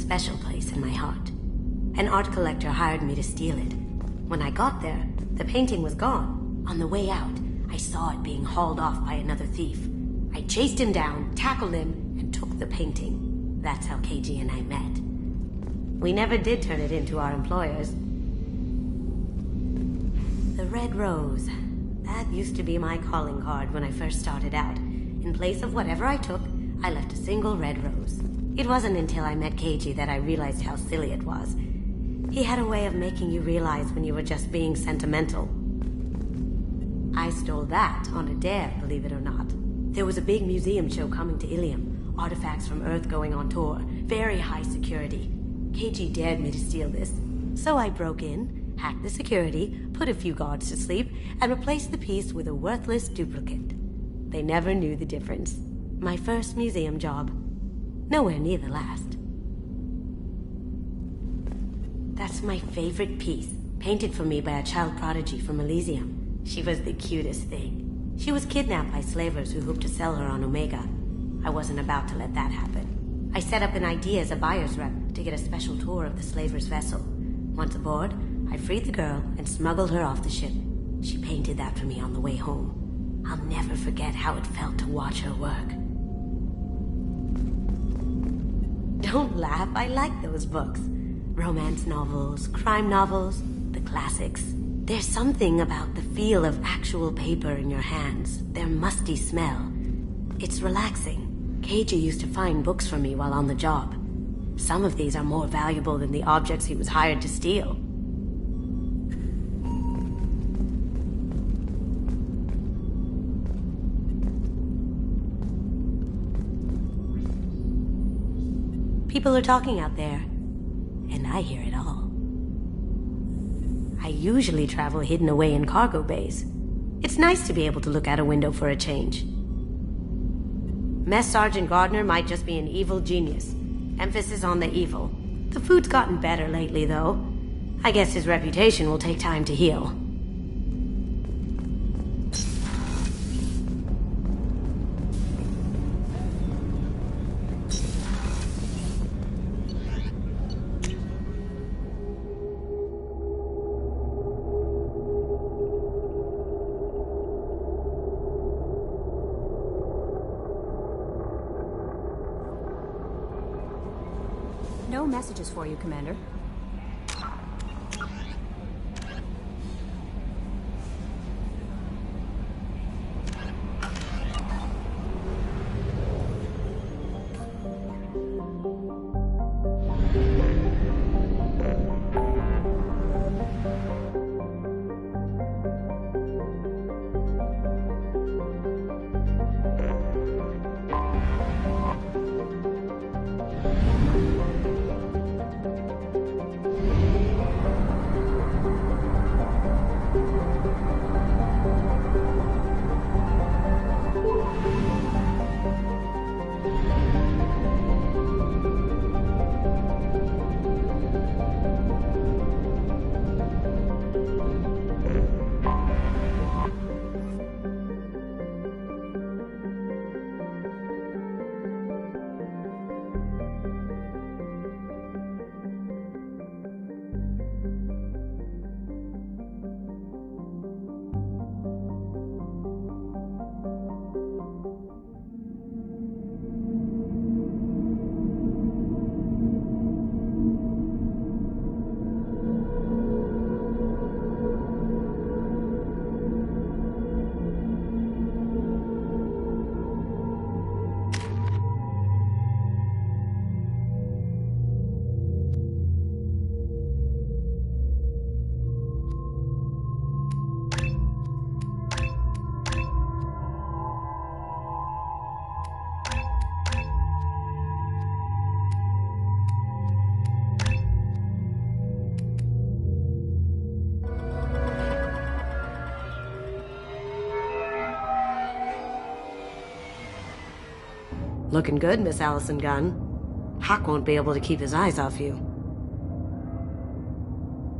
special place in my heart. An art collector hired me to steal it. When I got there, the painting was gone. On the way out, I saw it being hauled off by another thief. I chased him down, tackled him, and took the painting. That's how KG and I met. We never did turn it into our employers. The red rose. That used to be my calling card when I first started out. In place of whatever I took, I left a single red rose. It wasn't until I met KG that I realized how silly it was. He had a way of making you realize when you were just being sentimental. I stole that on a dare, believe it or not. There was a big museum show coming to Ilium. Artifacts from Earth going on tour. Very high security. KG dared me to steal this. So I broke in, hacked the security, put a few guards to sleep, and replaced the piece with a worthless duplicate. They never knew the difference. My first museum job. Nowhere near the last. That's my favorite piece, painted for me by a child prodigy from Elysium. She was the cutest thing. She was kidnapped by slavers who hoped to sell her on Omega. I wasn't about to let that happen. I set up an idea as a buyer's rep to get a special tour of the slaver's vessel. Once aboard, I freed the girl and smuggled her off the ship. She painted that for me on the way home. I'll never forget how it felt to watch her work. Don't laugh, I like those books. Romance novels, crime novels, the classics. There's something about the feel of actual paper in your hands, their musty smell. It's relaxing. KG used to find books for me while on the job. Some of these are more valuable than the objects he was hired to steal. People are talking out there, and I hear it all. I usually travel hidden away in cargo bays. It's nice to be able to look out a window for a change. Mess Sergeant Gardner might just be an evil genius. Emphasis on the evil. The food's gotten better lately, though. I guess his reputation will take time to heal. No messages for you, Commander. Looking good, Miss Allison Gunn. Hawk won't be able to keep his eyes off you.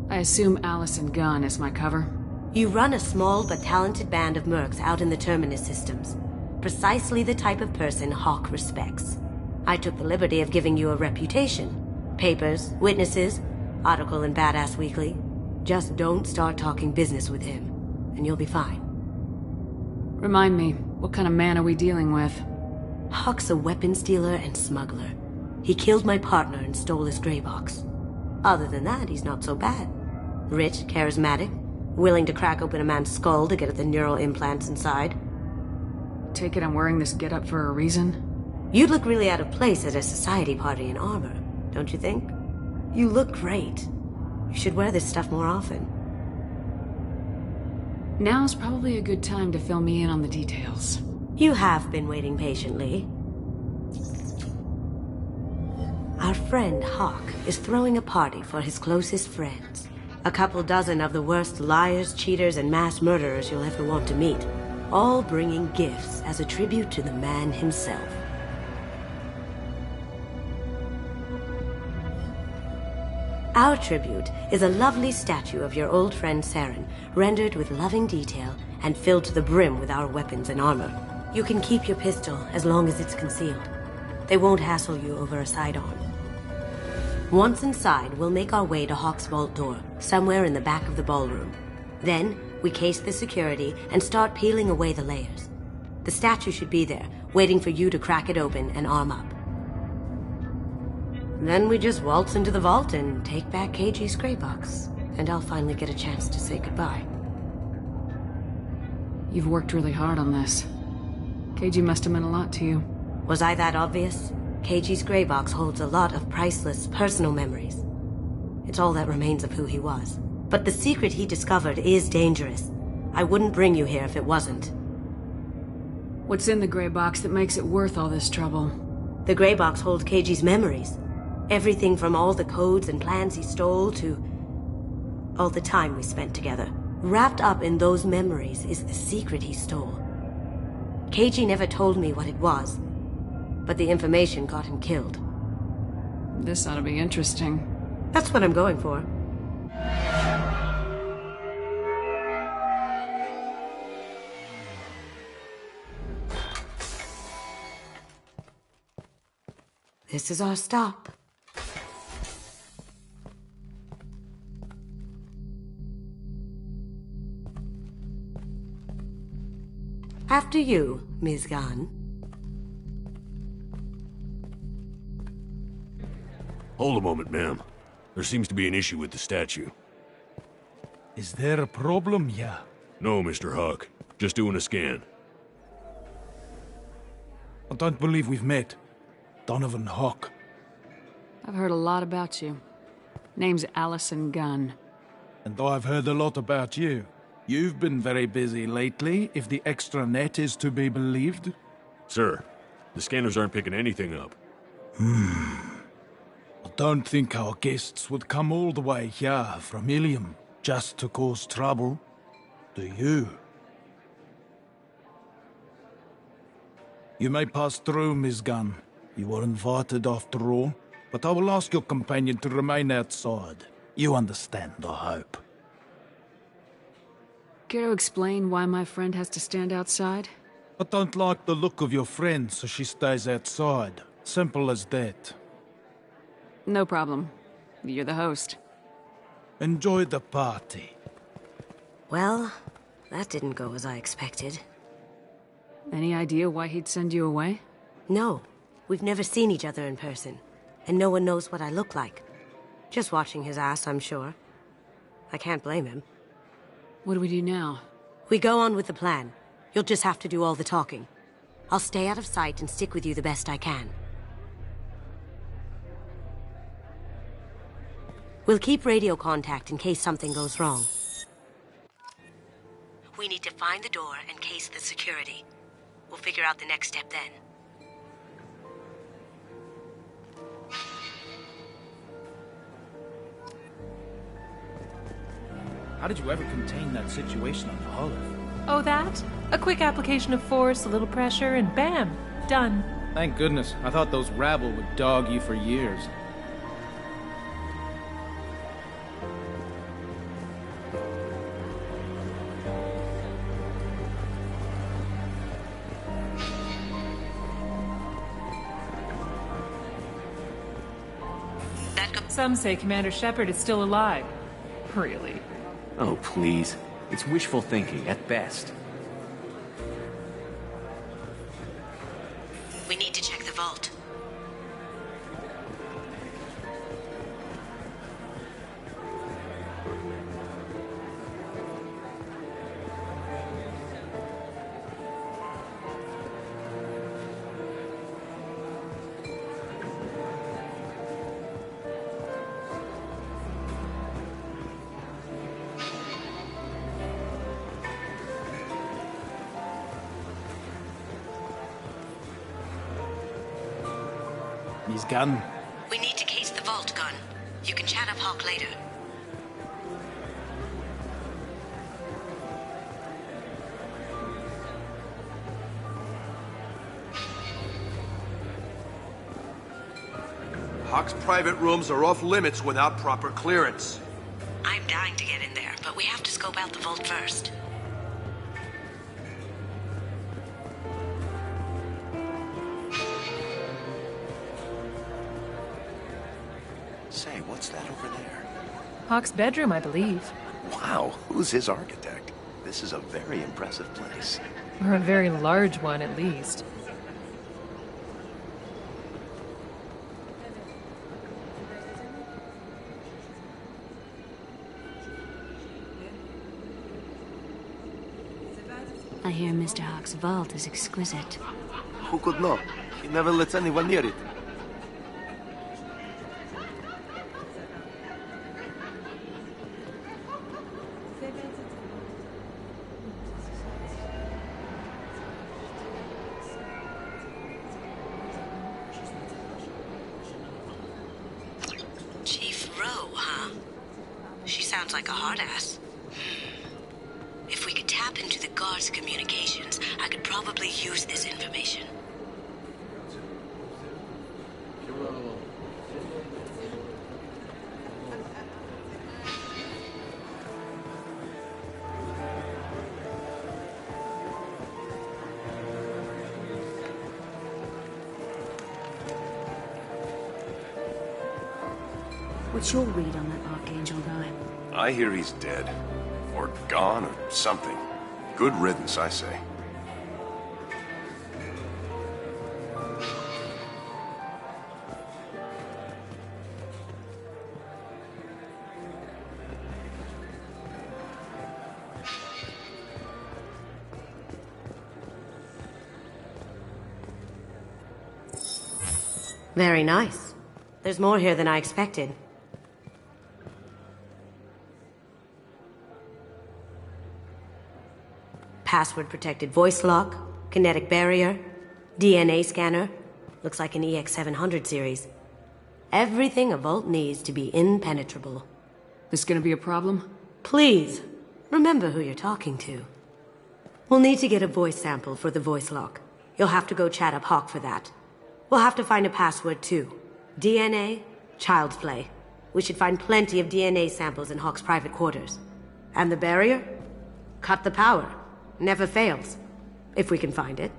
I assume Allison Gunn is my cover? You run a small but talented band of mercs out in the Terminus systems. Precisely the type of person Hawk respects. I took the liberty of giving you a reputation. Papers, witnesses, article in Badass Weekly. Just don't start talking business with him, and you'll be fine. Remind me, what kind of man are we dealing with? Hawk's a weapons dealer and smuggler. He killed my partner and stole his gray box. Other than that, he's not so bad. Rich, charismatic, willing to crack open a man's skull to get at the neural implants inside. Take it I'm wearing this getup for a reason? You'd look really out of place at a society party in armor, don't you think? You look great. You should wear this stuff more often. Now's probably a good time to fill me in on the details. You have been waiting patiently. Our friend Hawk is throwing a party for his closest friends. A couple dozen of the worst liars, cheaters, and mass murderers you'll ever want to meet. All bringing gifts as a tribute to the man himself. Our tribute is a lovely statue of your old friend Saren, rendered with loving detail and filled to the brim with our weapons and armor. You can keep your pistol as long as it's concealed. They won't hassle you over a sidearm. Once inside, we'll make our way to Hawk's vault door, somewhere in the back of the ballroom. Then, we case the security and start peeling away the layers. The statue should be there, waiting for you to crack it open and arm up. Then we just waltz into the vault and take back KG's gray box, and I'll finally get a chance to say goodbye. You've worked really hard on this. KG must have meant a lot to you. Was I that obvious? KG's gray box holds a lot of priceless personal memories. It's all that remains of who he was. But the secret he discovered is dangerous. I wouldn't bring you here if it wasn't. What's in the gray box that makes it worth all this trouble? The gray box holds KG's memories. Everything from all the codes and plans he stole to all the time we spent together. Wrapped up in those memories is the secret he stole. KG never told me what it was, but the information got him killed. This ought to be interesting. That's what I'm going for. This is our stop. After you, Ms. Gunn. Hold a moment, ma'am. There seems to be an issue with the statue. Is there a problem, yeah? No, Mr. Hawk. Just doing a scan. I don't believe we've met. Donovan Hawk. I've heard a lot about you. Name's Allison Gunn. And I've heard a lot about you. You've been very busy lately, if the extra net is to be believed. Sir, the scanners aren't picking anything up. I don't think our guests would come all the way here from Ilium just to cause trouble. Do you? You may pass through, Miss Gunn. You were invited after all, but I will ask your companion to remain outside. You understand, I hope. Care to explain why my friend has to stand outside? I don't like the look of your friend, so she stays outside. Simple as that. No problem. You're the host. Enjoy the party. Well, that didn't go as I expected. Any idea why he'd send you away? No, we've never seen each other in person, and no one knows what I look like. Just watching his ass, I'm sure. I can't blame him. What do we do now? We go on with the plan. You'll just have to do all the talking. I'll stay out of sight and stick with you the best I can. We'll keep radio contact in case something goes wrong. We need to find the door and case the security. We'll figure out the next step then. How did you ever contain that situation on the Hollow? Oh, that? A quick application of force, a little pressure, and bam! Done. Thank goodness. I thought those rabble would dog you for years. That Some say Commander Shepard is still alive. Really? Oh, please. It's wishful thinking, at best. We need to check the vault. His gun. We need to case the vault, Gun. You can chat up Hawk later. Hawk's private rooms are off limits without proper clearance. I'm dying to get in there, but we have to scope out the vault first. Say, what's that over there? Hawk's bedroom, I believe. Wow, who's his architect? This is a very impressive place. Or a very large one, at least. I hear Mr. Hawk's vault is exquisite. Who could know? He never lets anyone near it. Chief Rowe, huh? She sounds like a hard ass. If we could tap into the guard's communications, I could probably use this information. What's your read on that Archangel guy? I hear he's dead. Or gone, or something. Good riddance, I say. Very nice. There's more here than I expected. Password-protected voice lock, kinetic barrier, DNA scanner. Looks like an EX700 series. Everything a vault needs to be impenetrable. This gonna be a problem? Please, remember who you're talking to. We'll need to get a voice sample for the voice lock. You'll have to go chat up Hawk for that. We'll have to find a password too. DNA, child's play. We should find plenty of DNA samples in Hawk's private quarters. And the barrier? Cut the power. Never fails. If we can find it.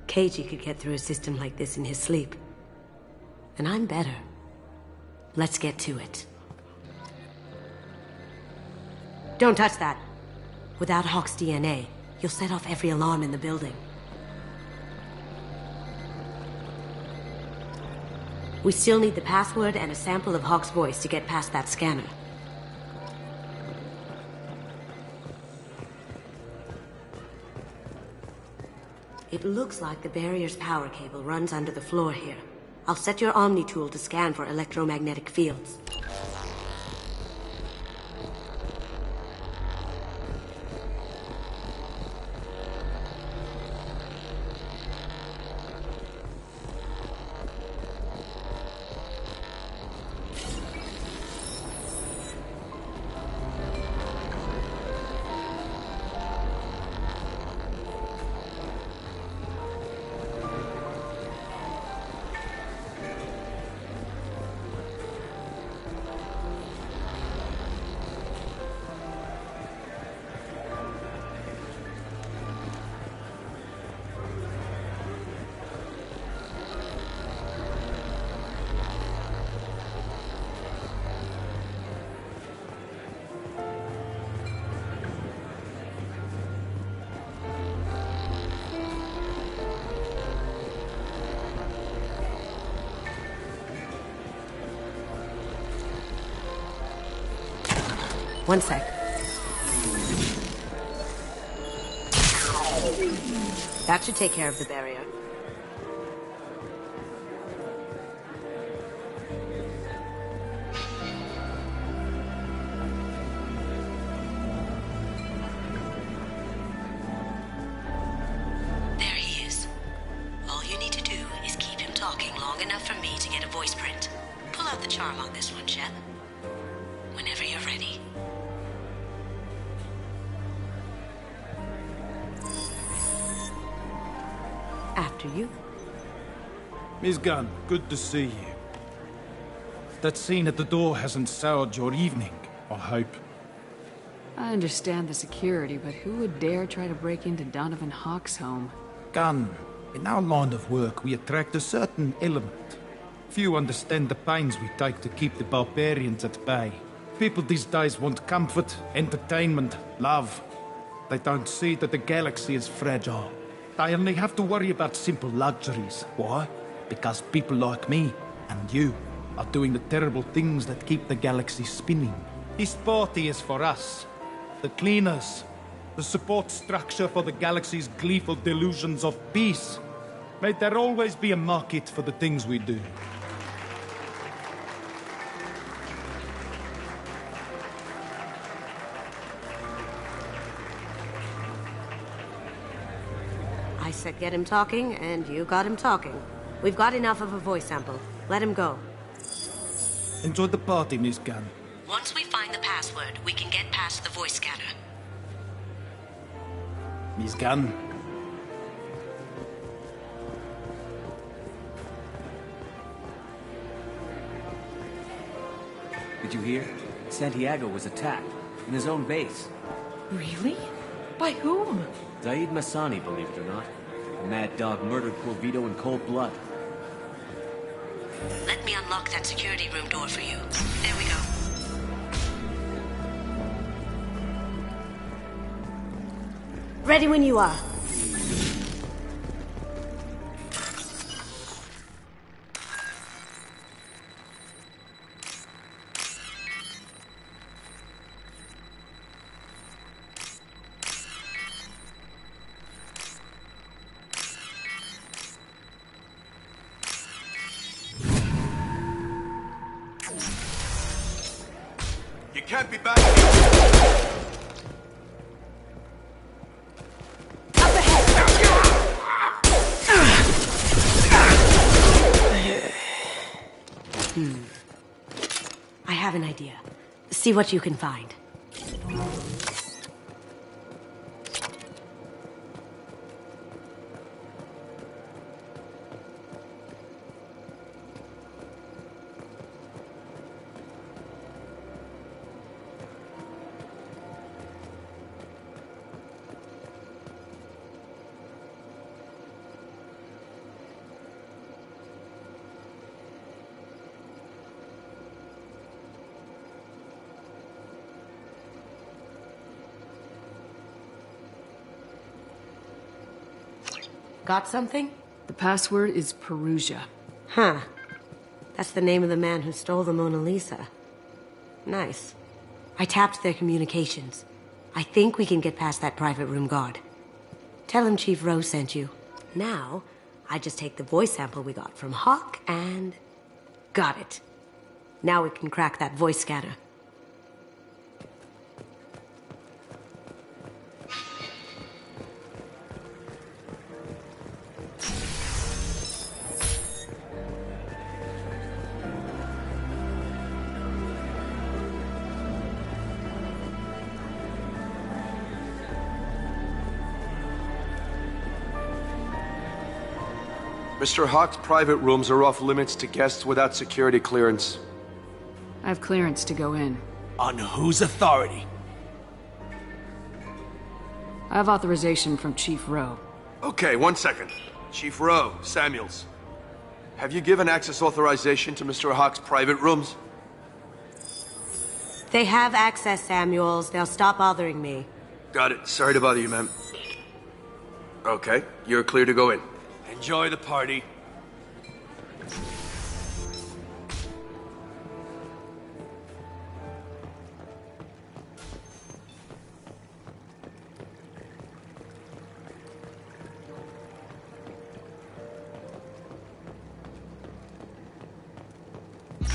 KG could get through a system like this in his sleep. And I'm better. Let's get to it. Don't touch that. Without Hawk's DNA, you'll set off every alarm in the building. We still need the password and a sample of Hawk's voice to get past that scanner. It looks like the barrier's power cable runs under the floor here. I'll set your Omni tool to scan for electromagnetic fields. One sec. That should take care of the barrier. There he is. All you need to do is keep him talking long enough for me to get a voice print. Pull out the charm on this one, Shep. Whenever you're ready. After you. Miss Gunn, good to see you. That scene at the door hasn't soured your evening, I hope. I understand the security, but who would dare try to break into Donovan Hawk's home? Gunn, in our line of work, we attract a certain element. Few understand the pains we take to keep the barbarians at bay. People these days want comfort, entertainment, love. They don't see that the galaxy is fragile. They only have to worry about simple luxuries. Why? Because people like me and you are doing the terrible things that keep the galaxy spinning. This party is for us, the cleaners, the support structure for the galaxy's gleeful delusions of peace. May there always be a market for the things we do. I said get him talking, and you got him talking. We've got enough of a voice sample. Let him go. Enjoy the party, Miss Gunn. Once we find the password, we can get past the voice scanner. Miss Gunn. Did you hear? Santiago was attacked. In his own base. Really? By whom? Zaid Masani, believe it or not. The mad dog murdered poor Vito in cold blood. Let me unlock that security room door for you. There we go. Ready when you are. You can't be back. I have an idea. See what you can find. Got something? The password is Perugia. Huh. That's the name of the man who stole the Mona Lisa. Nice. I tapped their communications. I think we can get past that private room guard. Tell him Chief Rose sent you. Now, I just take the voice sample we got from Hawk and... got it. Now we can crack that voice scanner. Mr. Hawk's private rooms are off limits to guests without security clearance. I have clearance to go in. On whose authority? I have authorization from Chief Rowe. Okay, 1 second. Chief Rowe, Samuels. Have you given access authorization to Mr. Hawk's private rooms? They have access, Samuels. They'll stop bothering me. Got it. Sorry to bother you, ma'am. Okay, you're clear to go in. Enjoy the party.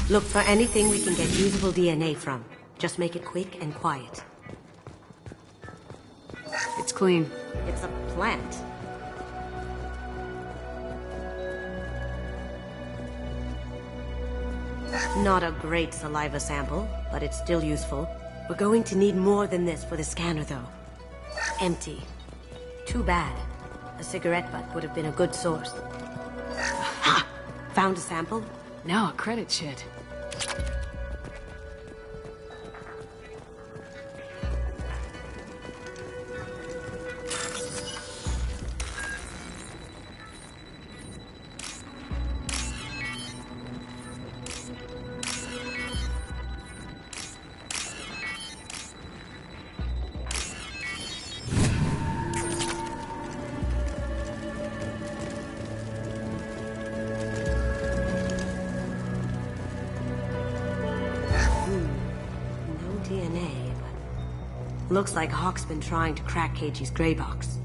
Look for anything we can get usable DNA from. Just make it quick and quiet. It's clean. It's a plant. Not a great saliva sample, but it's still useful. We're going to need more than this for the scanner, though. Empty. Too bad. A cigarette butt would have been a good source. Ha! Found a sample? Now a credit shit. Looks like Hawk's been trying to crack Keiji's gray box.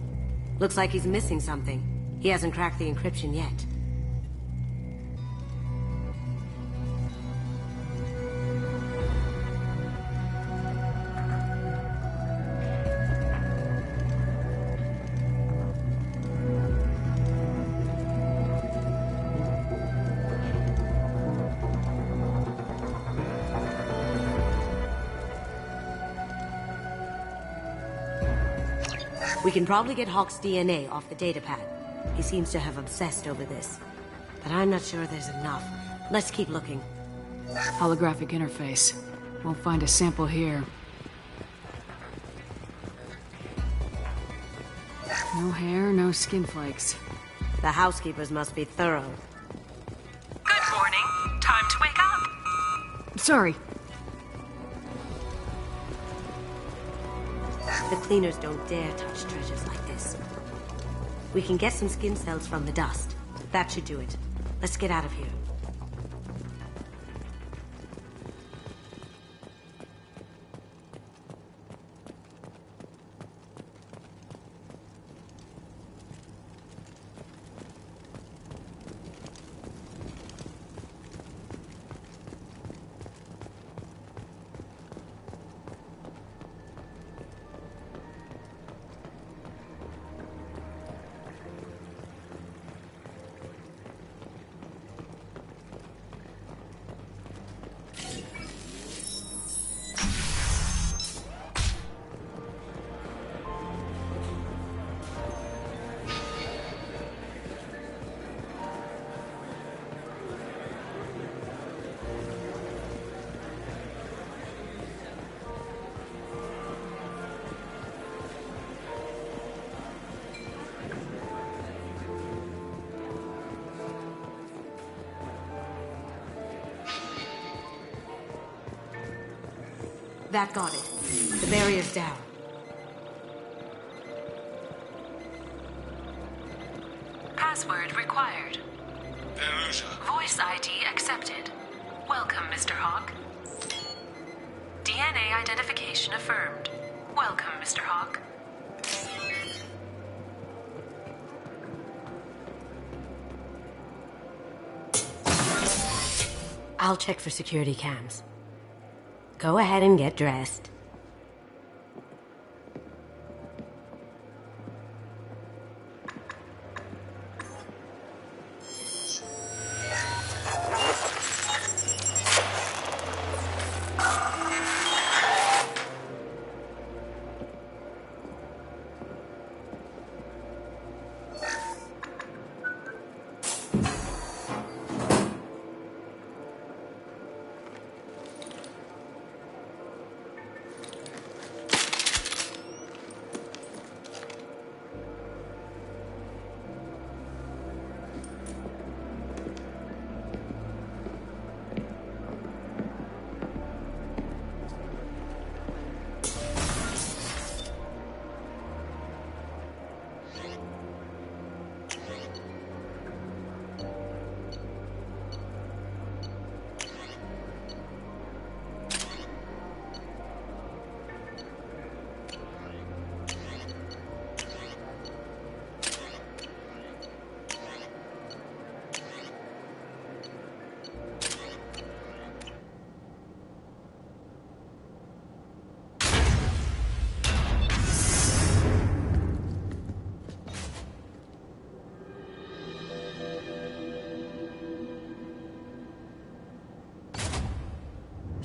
Looks like he's missing something. He hasn't cracked the encryption yet. We can probably get Hawk's DNA off the datapad. He seems to have obsessed over this. But I'm not sure there's enough. Let's keep looking. Holographic interface. Won't find a sample here. No hair, no skin flakes. The housekeepers must be thorough. Good morning. Time to wake up. Sorry. The cleaners don't dare touch treasures like this. We can get some skin cells from the dust. That should do it. Let's get out of here. That got it. The barrier's down. Password required. Voice ID accepted. Welcome, Mr. Hawk. DNA identification affirmed. Welcome, Mr. Hawk. I'll check for security cams. Go ahead and get dressed.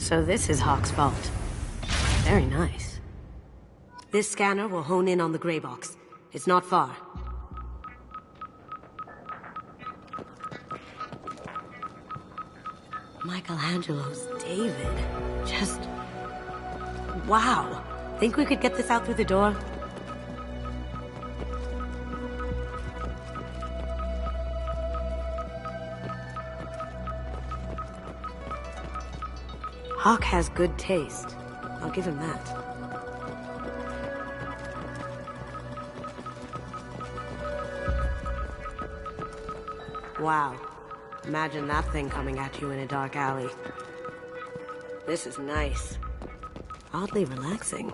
So this is Hawk's vault. Very nice. This scanner will hone in on the gray box. It's not far. Michelangelo's David. Just... wow. Think we could get this out through the door? Hawk has good taste. I'll give him that. Wow. Imagine that thing coming at you in a dark alley. This is nice. Oddly relaxing.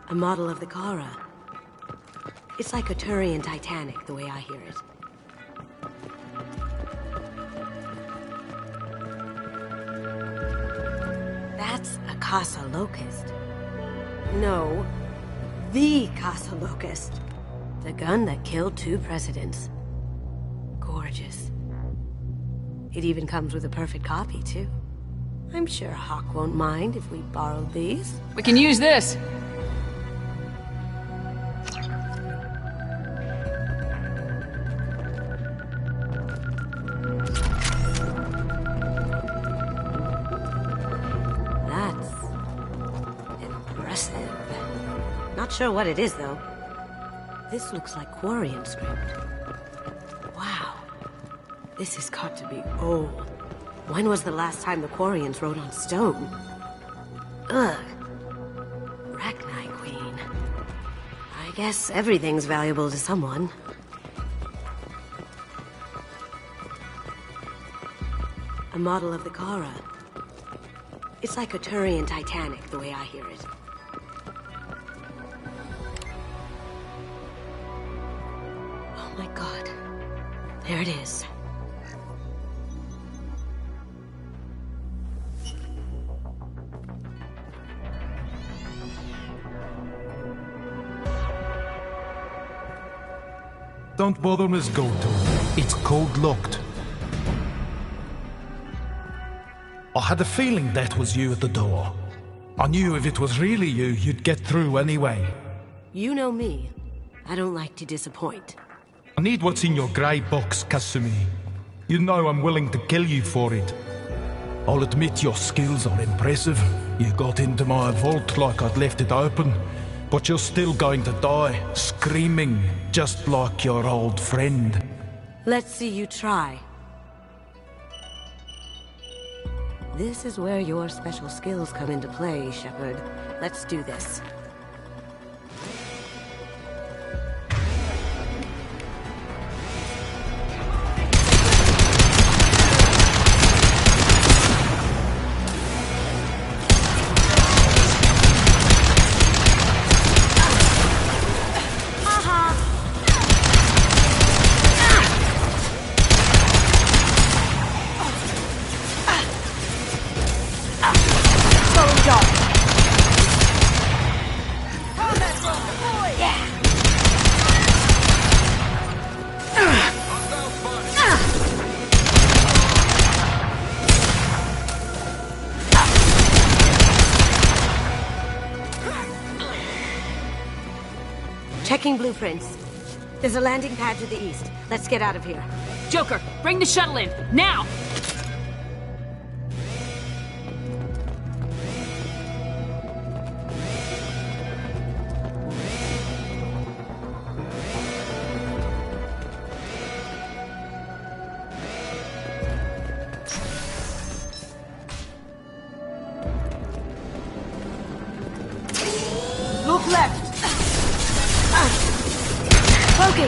A model of the Kara. It's like a Turian Titanic, the way I hear it. That's a Casa Locust. No, the Casa Locust. The gun that killed 2 presidents. Gorgeous. It even comes with a perfect copy, too. I'm sure Hawk won't mind if we borrow these. We can use this! Not sure what it is, though. This looks like Quarian script. Wow. This has got to be old. When was the last time the Quarians wrote on stone? Ugh. Rachni Queen. I guess everything's valuable to someone. A model of the Kara. It's like a Turian Titanic, the way I hear it. Oh my god. There it is. Don't bother, Miss Goto. It's code locked. I had a feeling that was you at the door. I knew if it was really you, you'd get through anyway. You know me. I don't like to disappoint. I need what's in your grey box, Kasumi. You know I'm willing to kill you for it. I'll admit your skills are impressive. You got into my vault like I'd left it open. But you're still going to die, screaming, just like your old friend. Let's see you try. This is where your special skills come into play, Shepard. Let's do this. Checking blueprints. There's a landing pad to the east. Let's get out of here. Joker, bring the shuttle in, now! Look left! Poking!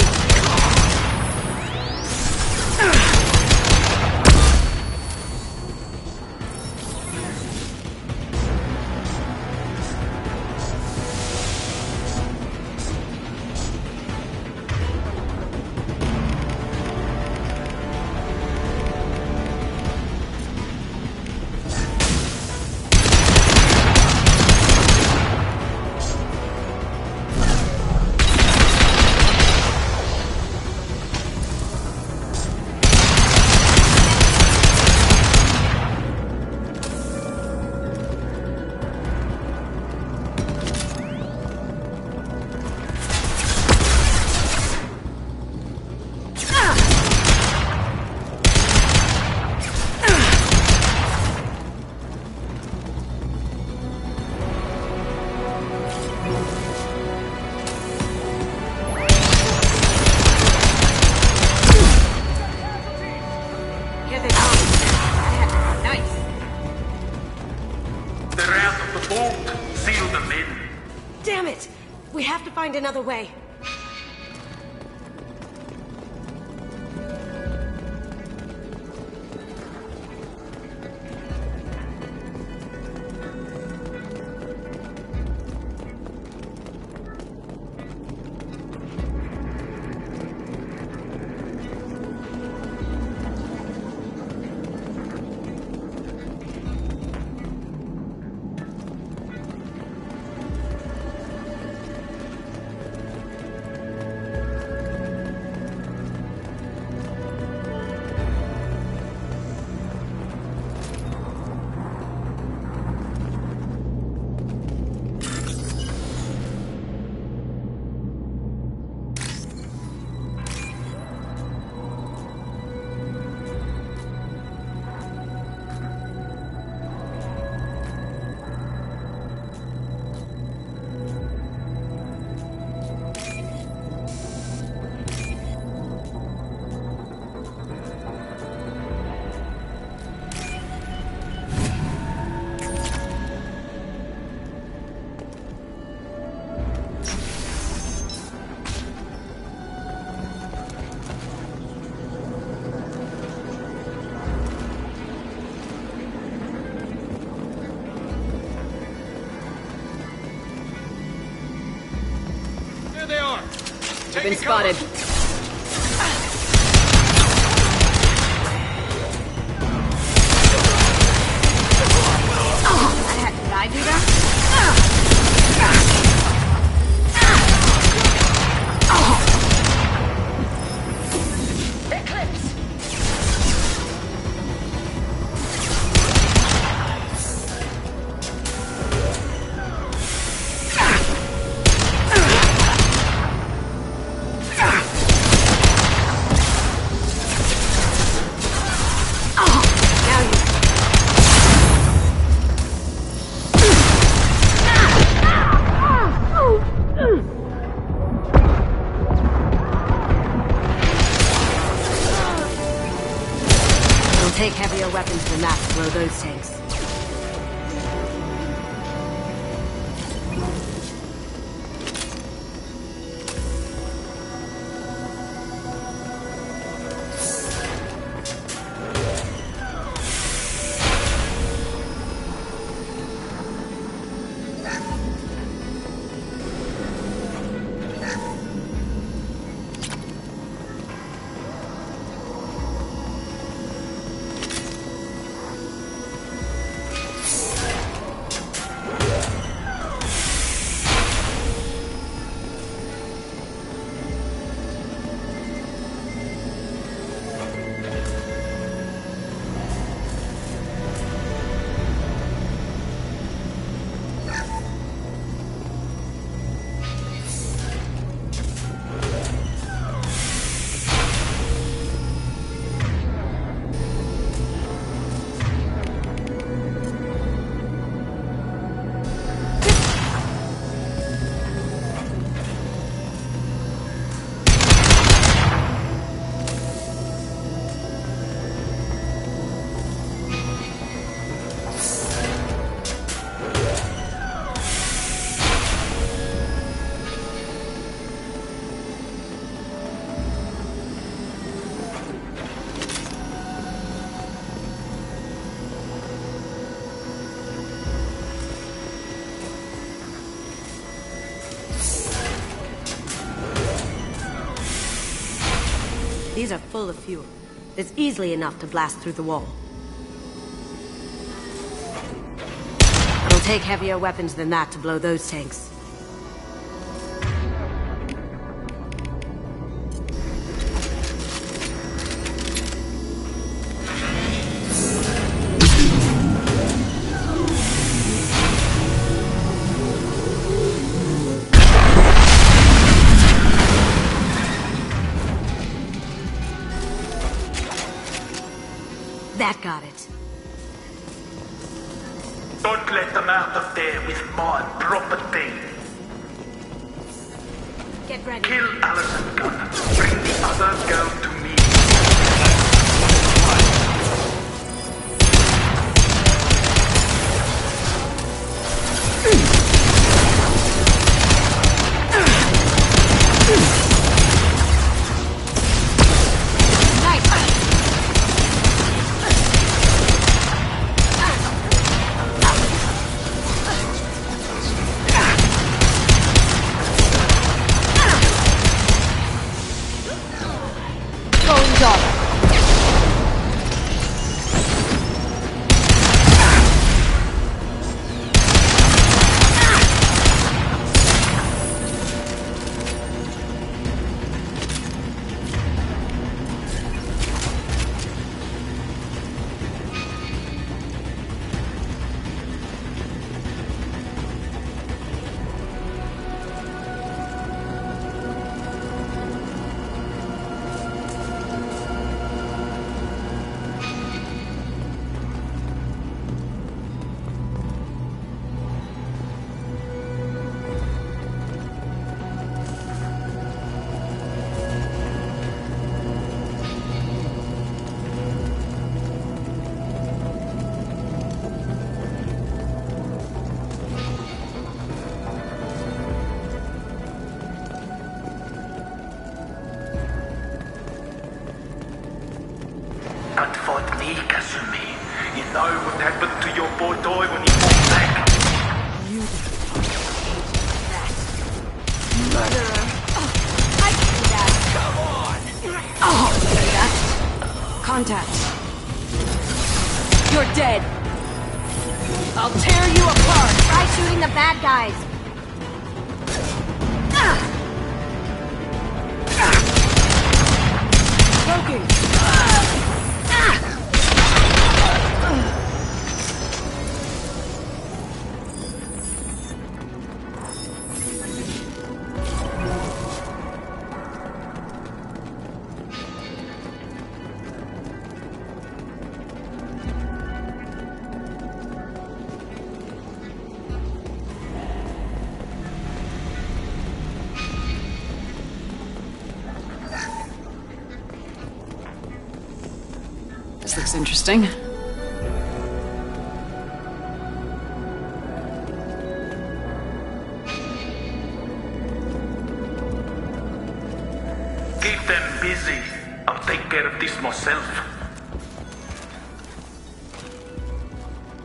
find another way. Been spotted. Did I do that? Take heavier weapons than that to blow those tanks. These are full of fuel. It's easily enough to blast through the wall. It'll take heavier weapons than that to blow those tanks. That got it. Don't let them out of there with my property. Get ready. Kill Allison Gunn. Bring the other girl to me. happened to your boy Doy when he fought back? You that. Murderer. I can do that. Come on! Say that. Contact. You're dead. I'll tear you apart. Try shooting the bad guys. Broken. This looks interesting. Keep them busy. I'll take care of this myself.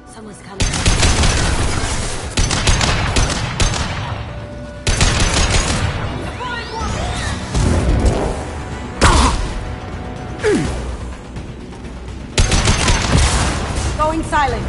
Someone's coming. Going silent.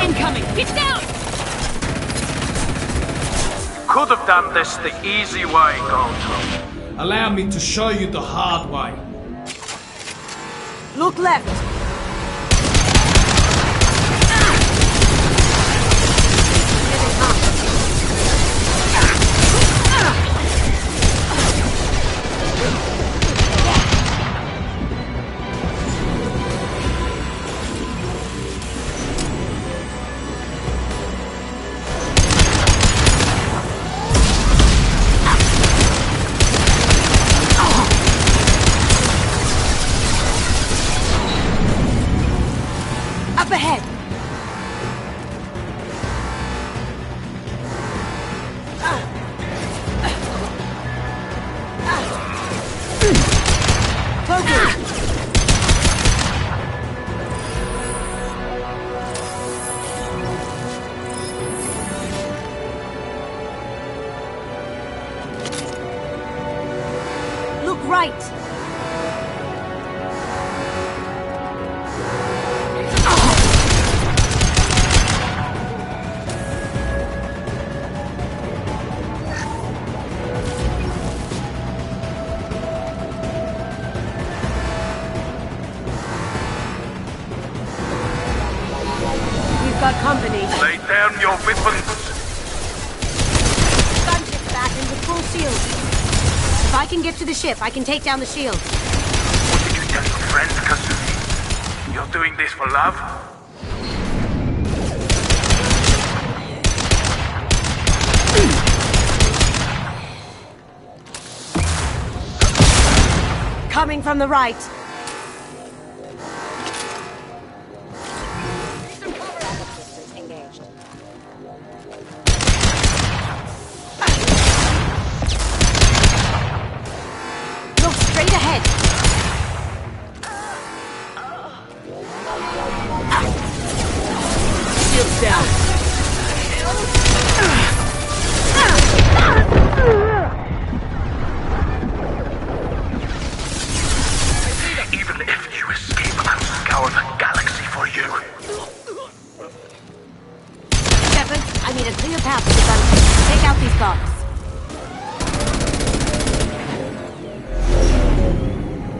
Incoming! Get down! Could have done this the easy way, Goldtop. Allow me to show you the hard way. Look left! Up ahead! Look right! Got company. Lay down your weapons. Gunship back into full shield. I can get to the ship, I can take down the shield. What did you tell your friends, Kazumi? You're doing this for love? Coming from the right. Look straight ahead. Shields down. Even if you escape, I'll scour the galaxy for you. Shepard, I need a clear path to the gun. Take out these guards.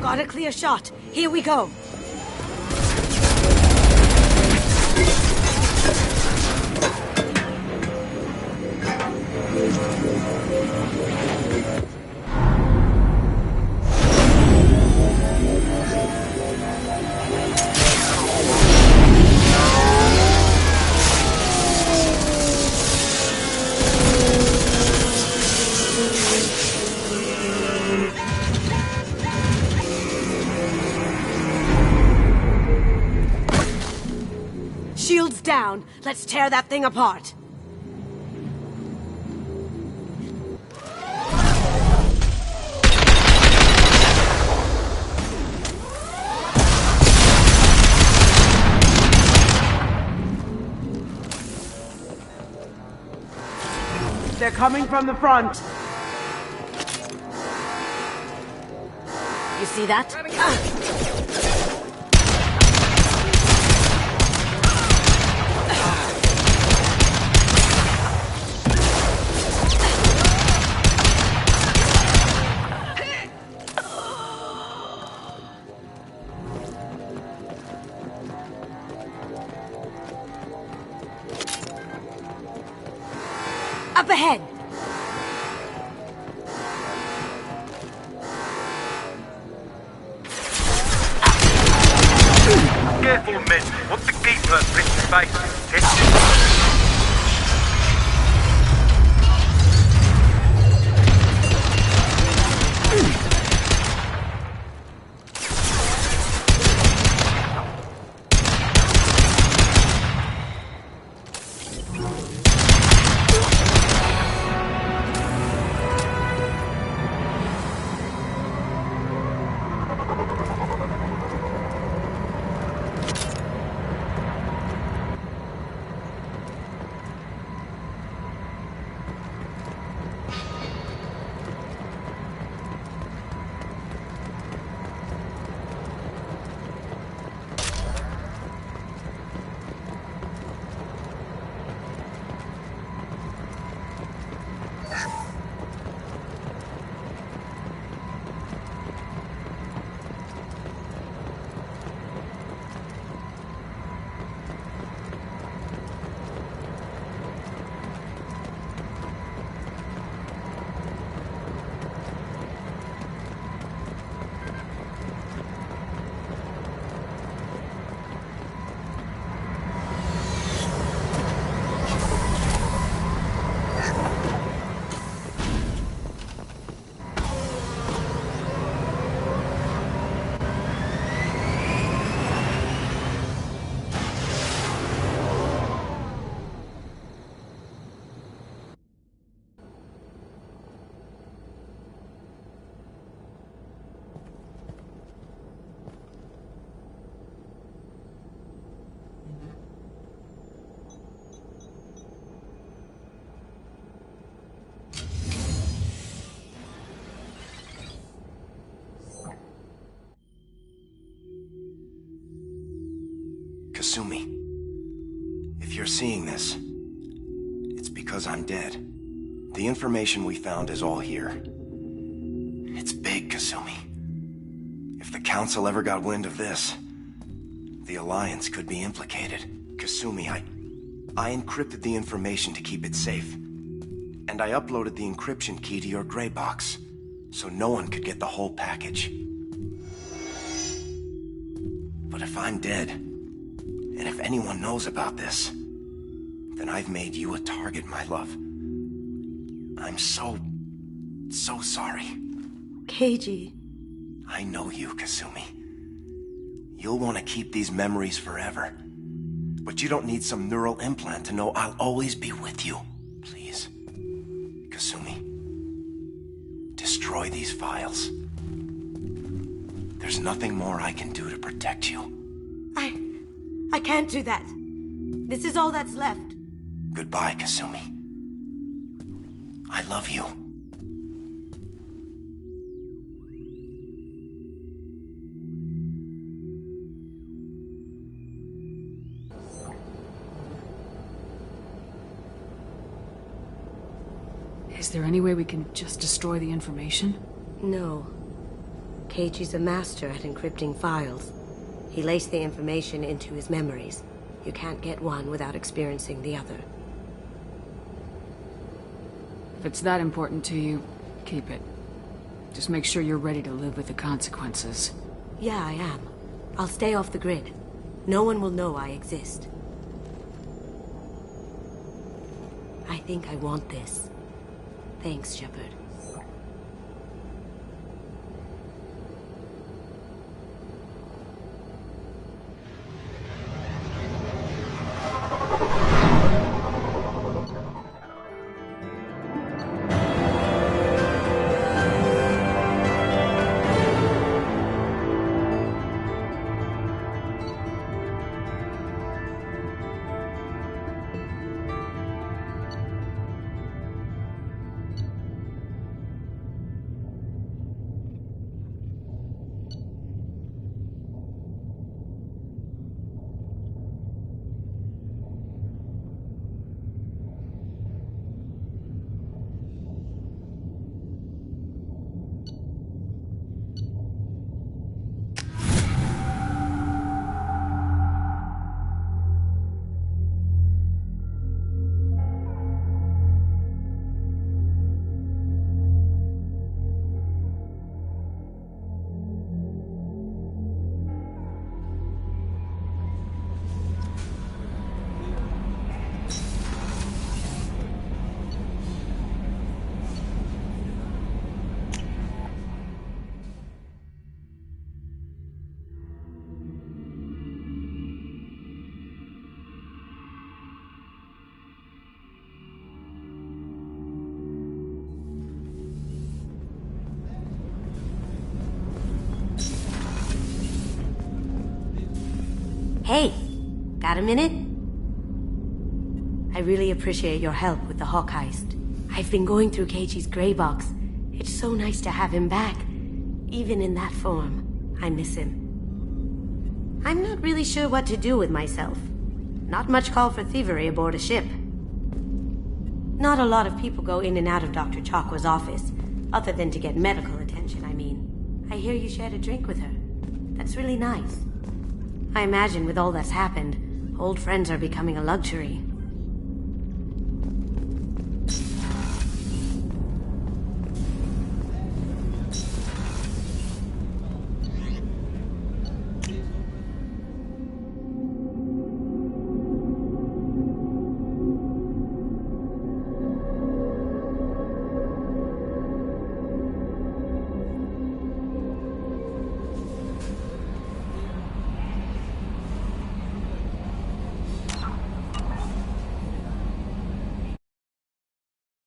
Got a clear shot. Here we go. Shields down. Let's tear that thing apart. They're coming from the front. You see that? Up ahead! Careful, men. What's the keeper, Prince's face? Tested. Kasumi, if you're seeing this, it's because I'm dead. The information we found is all here. It's big, Kasumi. If the Council ever got wind of this, the Alliance could be implicated. Kasumi, I encrypted the information to keep it safe. And I uploaded the encryption key to your gray box. so no one could get the whole package. But if I'm dead, and if anyone knows about this, then I've made you a target, my love. I'm so sorry. Keiji. I know you, Kasumi. You'll want to keep these memories forever. But you don't need some neural implant to know I'll always be with you. Please, Kasumi. Destroy these files. There's nothing more I can do to protect you. I can't do that. This is all that's left. Goodbye, Kasumi. I love you. Is there any way we can just destroy the information? No. Keiji's a master at encrypting files. He laced the information into his memories. You can't get one without experiencing the other. If it's that important to you, keep it. Just make sure you're ready to live with the consequences. Yeah, I am. I'll stay off the grid. No one will know I exist. I think I want this. Thanks, Shepard. Hey, got a minute? I really appreciate your help with the Hawk heist. I've been going through Keiji's gray box. It's so nice to have him back. Even in that form, I miss him. I'm not really sure what to do with myself. Not much call for thievery aboard a ship. Not a lot of people go in and out of Dr. Chakwa's office, other than to get medical attention, I mean. I hear you shared a drink with her. That's really nice. I imagine with all that's happened, old friends are becoming a luxury.